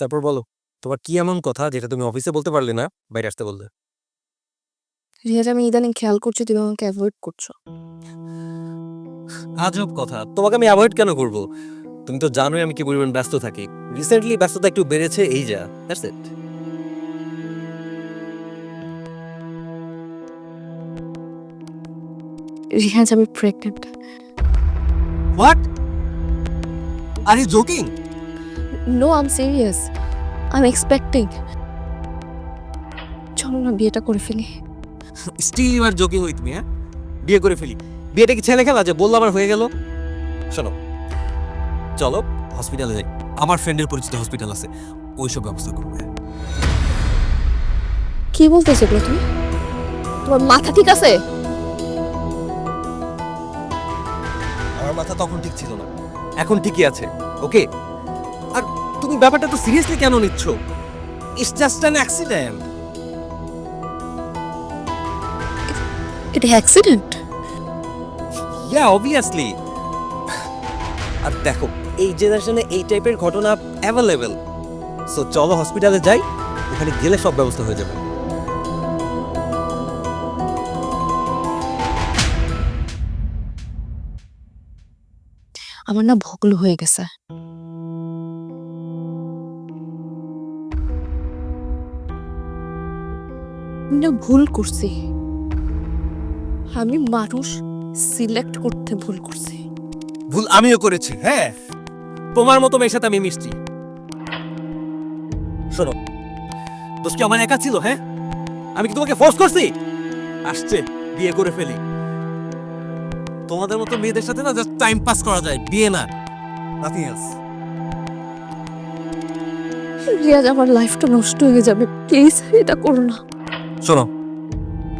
তারপর বলো, তোমার কি এমন কথা যেটা তুমি অফিসে বলতে পারলে না, বাইরে আসতে বললে? রিয়াজ, আমি ইদানিং খেয়াল করছি তুমি আমাকে অ্যাভয়েড করছো। আজব কথা, তোমাকে আমি অ্যাভয়েড কেন করব? তুমি তো জানোই আমি কি পরিমাণ ব্যস্ত থাকি। রিসেন্টলি ব্যস্ততা একটু বেড়েছে, এই যা, দ্যাটস ইট। রিয়াজ, আমি pregnant. What? Are you joking? No, I am serious. I am expecting. চলো না বিয়েটা করে ফেলি। Still you are joking with me? হ্যাঁ, বিয়ে করে ফেলি? বিয়েটা কি ছেলে খেলা যে বললো আমার হয়ে গেল? শোনো, চলো হসপিটালে যাই, আমার ফ্রেন্ডের পরিচিত হসপিটাল আছে, ওইসব ব্যবস্থা করবে। কি বলতেছো এগুলো তুমি? তোমার মাথা ঠিক আছে? আমার মাথা তখন ঠিক ছিল না, এখন ঠিকই আছে। ওকে, আর তুমি ব্যাপারটা তো সিরিয়াসলি কেন নিচ্ছ? It's just an accident. এটা অ্যাক্সিডেন্ট? ইয়া, অবভিয়াসলি। আর দেখো, এই জেনারেশনে এই টাইপের ঘটনা অ্যাভেলেবেল। সো চলো হসপিটালে যাই, ওখানে গেলে সব ব্যবস্থা হয়ে যাবে। আমার না ভগল হয়ে গেছে। আমি না ভুল করছি। আমি মানুষ সিলেক্ট করতে ভুল করছি। ভুল আমিও করেছি, হ্যাঁ, তোমার মতো মেয়ের সাথে আমি মিশছি। শোনো, দোষ কি আমার একা ছিল? হ্যাঁ, আমি কি তোমাকে ফোর্স করছি? আসছে, বিয়ে করে ফেলি। তোমাদের মতো মেয়েদের সাথে না জাস্ট টাইম পাস করা যায়, বিয়ে না, নাথিং এলস। রিয়াজ, আমার লাইফটা নষ্ট হয়ে যাবে, প্লিজ এটা করো না। শোনো,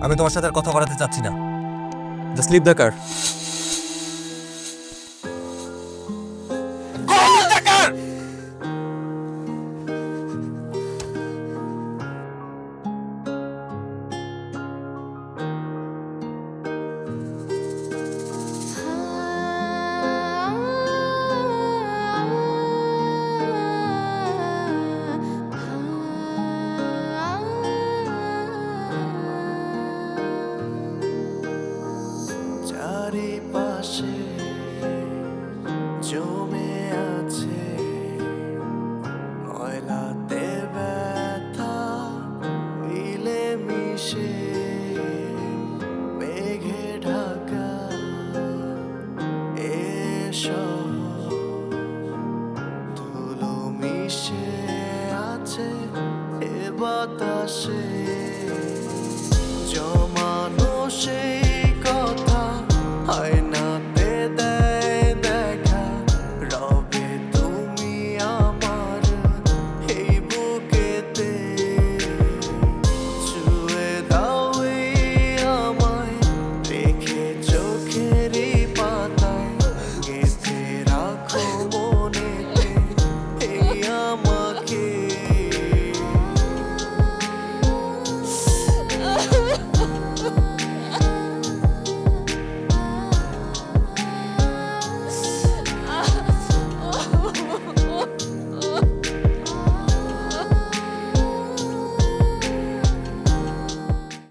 আমি তোমার সাথে আর কথা বলাতে চাচ্ছি না, জাস্ট লিভ দ্য কার। চারিপাশে জমে আছে ময়লাতে ব্যথা, মিলে মিশে মেঘে ঢাকা এ শহর, ধুলো মিশে আছে এ বাতাসে।